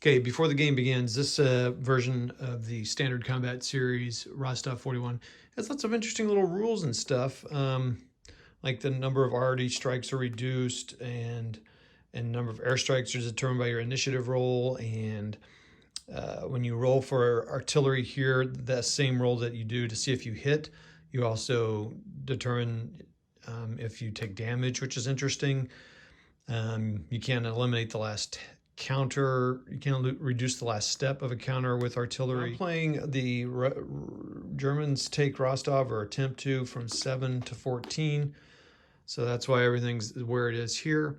Okay, before the game begins, this version of the standard combat series, Rostov 41, has lots of interesting little rules and stuff. Like the number of RD strikes are reduced, and number of airstrikes are determined by your initiative roll. And when you roll for artillery here, that same roll that you do to see if you hit, you also determine if you take damage, which is interesting. You can eliminate the last counter. You can reduce the last step of a counter with artillery. I'm playing the Germans take Rostov, or attempt to, from 7 to 14. So that's why everything's where it is here.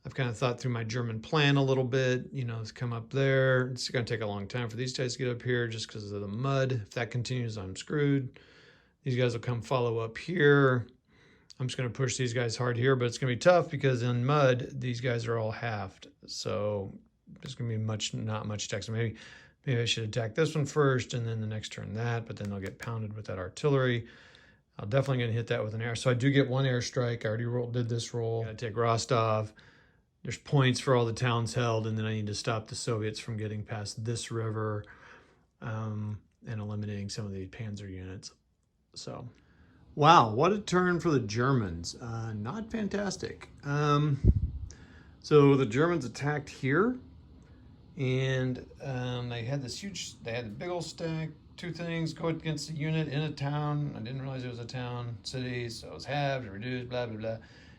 I've kind of thought through my German plan a little bit, you know, to come up there. It's going to take a long time for these guys to get up here just because of the mud. If that continues, I'm screwed. These guys will come follow up here. I'm just going to push these guys hard here, but it's going to be tough because in mud, these guys are all halved. So there's going to be not much attack. So maybe I should attack this one first and then the next turn that, but then they'll get pounded with that artillery. I'm definitely going to hit that with an air. So I do get one airstrike. I already did this roll. I take Rostov. There's points for all the towns held, and then I need to stop the Soviets from getting past this river and eliminating some of the Panzer units. So... wow, what a turn for the Germans. Not fantastic. So the Germans attacked here, and they had a big old stack, two things, go against a unit in a town. I didn't realize it was a town, city, so it was halved, reduced, blah, blah, blah.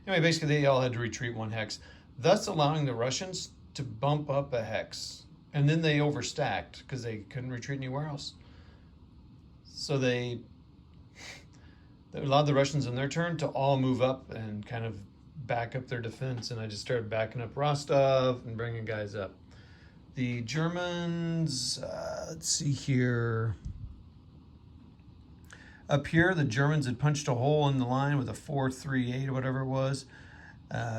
Anyway, basically they all had to retreat one hex, thus allowing the Russians to bump up a hex. And then they overstacked because they couldn't retreat anywhere else. So they allowed the Russians in their turn to all move up and kind of back up their defense, and I just started backing up Rostov and bringing guys up. The Germans, let's see here. Up here, the Germans had punched a hole in the line with a 438 or whatever it was.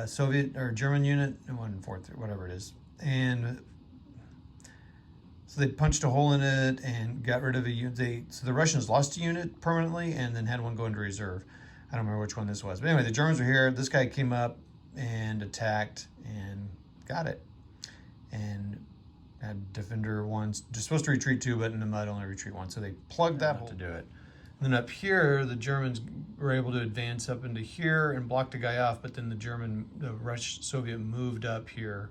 Soviet or German unit, it wasn't 438, whatever it is. And so they punched a hole in it and got rid of a unit. So the Russians lost a unit permanently and then had one go into reserve. I don't remember which one this was. But anyway, the Germans were here. This guy came up and attacked and got it. And had defender one, just supposed to retreat two, but in the mud only retreat one. So they plugged that hole to do it. And then up here, the Germans were able to advance up into here and blocked a guy off. But then the Soviet moved up here.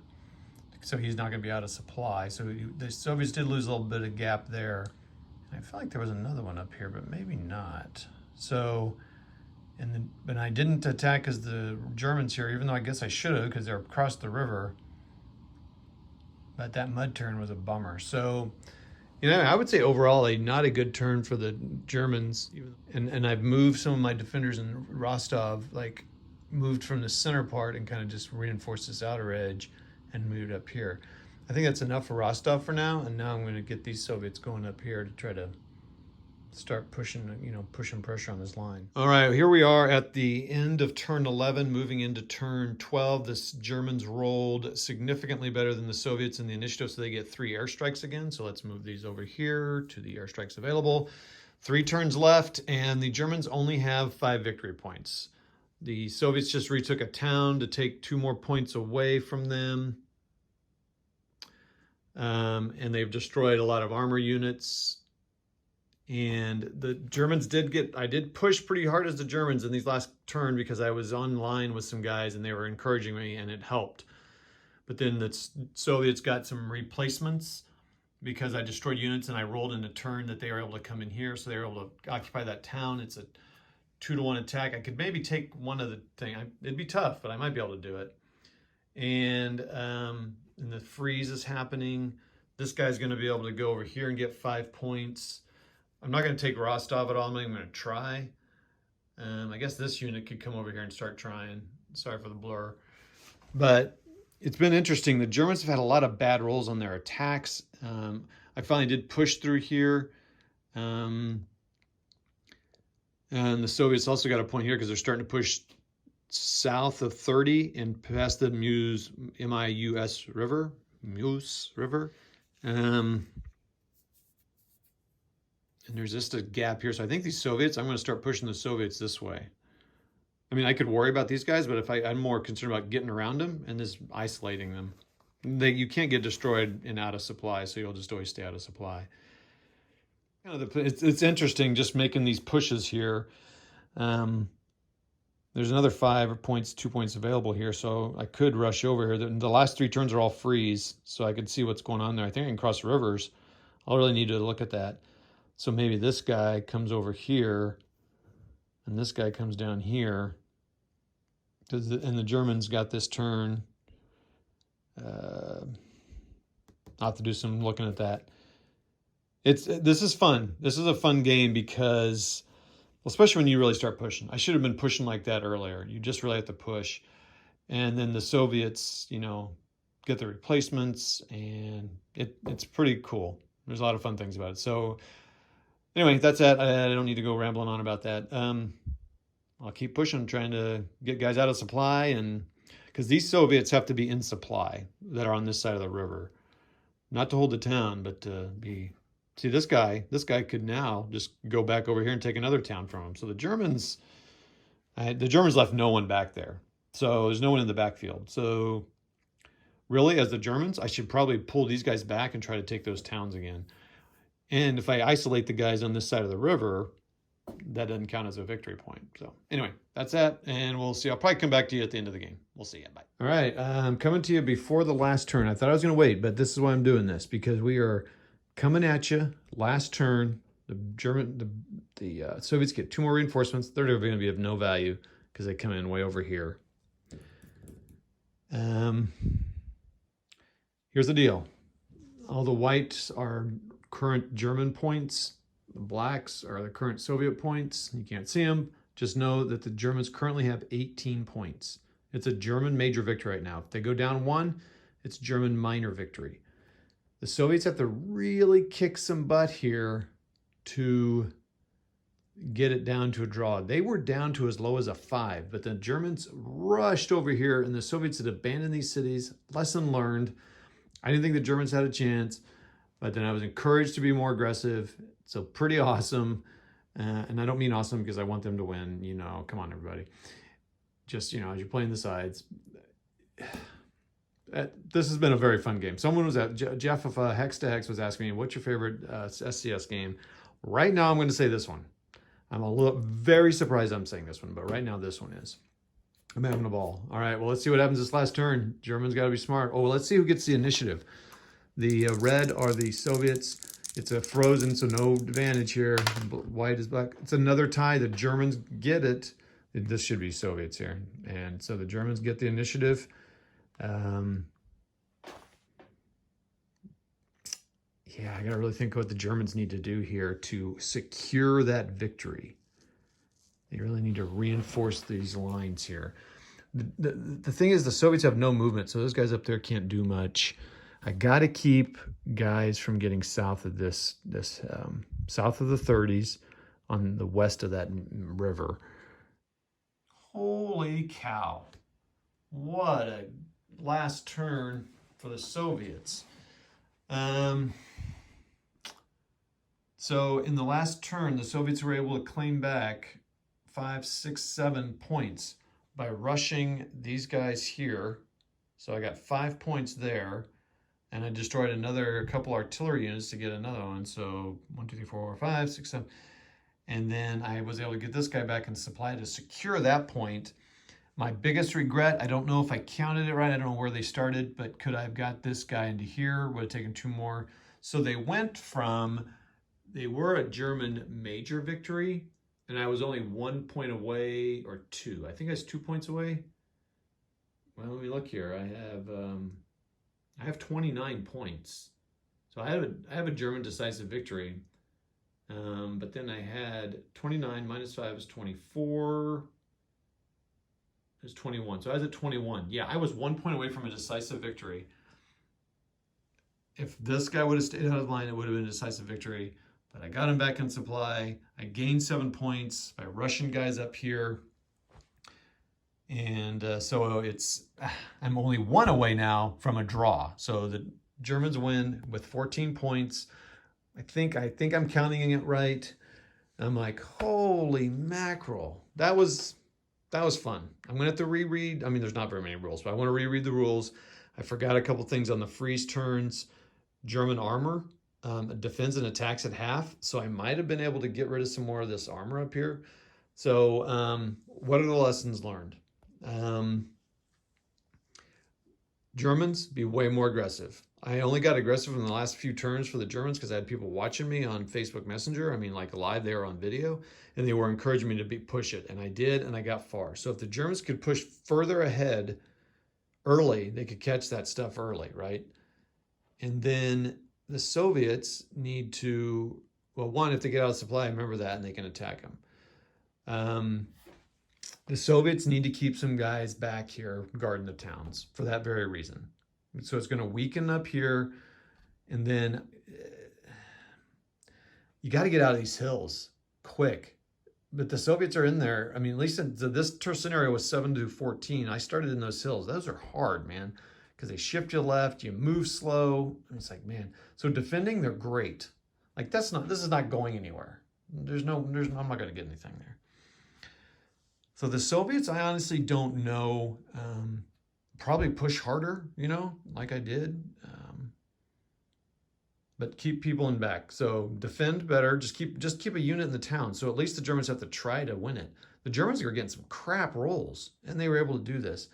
So he's not going to be out of supply. So the Soviets did lose a little bit of gap there. I feel like there was another one up here, but maybe not. So, but I didn't attack as the Germans here, even though I guess I should have because they're across the river. But that mud turn was a bummer. So, you know, I would say overall not a good turn for the Germans. And I've moved some of my defenders in Rostov, like moved from the center part and kind of just reinforced this outer edge and moved up here. I think that's enough for Rostov for now, and now I'm going to get these Soviets going up here to try to start pushing pressure on this line. All right, here we are at the end of turn 11, moving into turn 12. The Germans rolled significantly better than the Soviets in the initiative, so they get 3 airstrikes again. So let's move these over here to the airstrikes available. 3 turns left, and the Germans only have 5 victory points. The Soviets just retook a town to take 2 more points away from them. And they've destroyed a lot of armor units. And the Germans I did push pretty hard as the Germans in these last turn because I was online with some guys and they were encouraging me and it helped. But then the Soviets got some replacements because I destroyed units and I rolled in a turn that they were able to come in here. So they were able to occupy that town. It's a 2-to-1 attack. I could maybe take one of the thing. It'd be tough, but I might be able to do it. And the freeze is happening. This guy's going to be able to go over here and get 5 points. I'm not going to take Rostov at all. I'm not even going to try. I guess this unit could come over here and start trying. Sorry for the blur. But it's been interesting. The Germans have had a lot of bad rolls on their attacks. I finally did push through here. And the Soviets also got a point here because they're starting to push south of 30 and past the Mius River. And there's just a gap here. So I think these Soviets, I'm going to start pushing the Soviets this way. I mean, I could worry about these guys, but I'm more concerned about getting around them and just isolating them. you can't get destroyed and out of supply, so you'll just always stay out of supply. It's interesting just making these pushes here. There's another 5 points, 2 points available here, so I could rush over here. The last 3 turns are all freeze, so I could see what's going on there. I think I can cross rivers. I'll really need to look at that. So maybe this guy comes over here, and this guy comes down here. And the Germans got this turn. I'll have to do some looking at that. This is fun. This is a fun game because, especially when you really start pushing. I should have been pushing like that earlier. You just really have to push. And then the Soviets, get the replacements, and it's pretty cool. There's a lot of fun things about it. So anyway, that's that. I don't need to go rambling on about that. I'll keep pushing, trying to get guys out of supply, and because these Soviets have to be in supply that are on this side of the river, not to hold the town, but to be. See, this guy could now just go back over here and take another town from him. So the Germans left no one back there. So there's no one in the backfield. So really, as the Germans, I should probably pull these guys back and try to take those towns again. And if I isolate the guys on this side of the river, that doesn't count as a victory point. So anyway, that's that. And we'll see. I'll probably come back to you at the end of the game. We'll see you. Bye. All right. I'm coming to you before the last turn. I thought I was going to wait, but this is why I'm doing this, because we are coming at you. Last turn. The Soviets get 2 more reinforcements. They're going to be of no value because they come in way over here. Here's the deal. All the whites are current German points. The blacks are the current Soviet points. You can't see them. Just know that the Germans currently have 18 points. It's a German major victory right now. If they go down 1, it's German minor victory. The Soviets have to really kick some butt here to get it down to a draw. They were down to as low as a 5, but the Germans rushed over here, and the Soviets had abandoned these cities. Lesson learned. I didn't think the Germans had a chance, but then I was encouraged to be more aggressive. So pretty awesome. And I don't mean awesome because I want them to win. Come on, everybody. Just, as you're playing the sides. This has been a very fun game. Someone was at Jeff of Hex to Hex was asking me, what's your favorite SCS game? Right now, I'm going to say this one. I'm very surprised I'm saying this one, but right now this one is. I'm having a ball. All right, well, let's see what happens this last turn. Germans got to be smart. Oh, well, let's see who gets the initiative. The red are the Soviets. It's a frozen, so no advantage here. White is black. It's another tie. The Germans get it. This should be Soviets here. And so the Germans get the initiative. Yeah, I got to really think what the Germans need to do here to secure that victory. They really need to reinforce these lines here. The thing is, the Soviets have no movement, so those guys up there can't do much. I got to keep guys from getting south of south of the 30s on the west of that river. Holy cow. What a last turn for the Soviets. So in the last turn, the Soviets were able to claim back 5, 6, 7 points by rushing these guys here. So I got 5 points there. And I destroyed a couple artillery units to get another one. So 1, 2, 3, 4, 5, 6, 7. And then I was able to get this guy back in supply to secure that point. My biggest regret, I don't know if I counted it right. I don't know where they started, but could I have got this guy into here? Would have taken 2 more. So they were a German major victory, and I was only 1 point away, or 2. I think I was 2 points away. Well, let me look here. I have 29 points. So I have a German decisive victory. But then I had 29 minus 5 is 24. It's 21. So I was at 21. Yeah, I was 1 point away from a decisive victory. If this guy would have stayed out of line, it would have been a decisive victory. But I got him back in supply. I gained 7 points by rushing guys up here. And so I'm only 1 away now from a draw. So the Germans win with 14 points. I think I'm counting it right. I'm like, holy mackerel. That was fun. I'm going to have to reread. I mean, there's not very many rules, but I want to reread the rules. I forgot a couple things on the freeze turns. German armor defends and attacks at half, so I might have been able to get rid of some more of this armor up here. So what are the lessons learned? Germans, be way more aggressive. I only got aggressive in the last few turns for the Germans because I had people watching me on Facebook Messenger. I mean, like live, they were on video, and they were encouraging me to push it. And I did, and I got far. So if the Germans could push further ahead early, they could catch that stuff early, right? And then the Soviets need to, well, one, if they get out of supply, remember that, and they can attack them. The Soviets need to keep some guys back here guarding the towns for that very reason. So it's going to weaken up here, and then you got to get out of these hills quick. But the Soviets are in there. I mean, at least this scenario was 7-14. I started in those hills. Those are hard, man, because they shift you left, you move slow. And it's like, man. So defending, they're great. Like this is not going anywhere. I'm not going to get anything there. So the Soviets, I honestly don't know. Probably push harder, like I did. But keep people in back. So defend better. Just keep a unit in the town. So at least the Germans have to try to win it. The Germans are getting some crap rolls, and they were able to do this.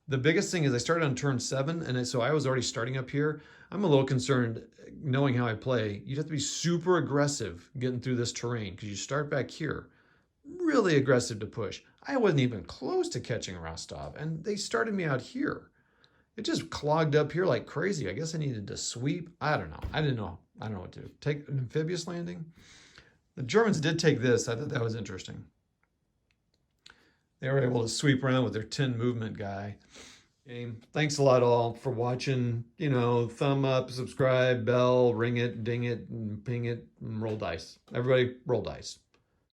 The biggest thing is I started on turn 7, and so I was already starting up here. I'm a little concerned, knowing how I play. You'd have to be super aggressive getting through this terrain because you start back here. Really aggressive to push. I wasn't even close to catching Rostov, and they started me out here. It just clogged up here like crazy. I guess I needed to sweep. I don't know. I don't know what to do. Take an amphibious landing. The Germans did take this. I thought that was interesting. They were able to sweep around with their 10 movement guy. Okay. Thanks a lot all for watching. Thumb up, subscribe, bell, ring it, ding it, and ping it, and roll dice. Everybody roll dice.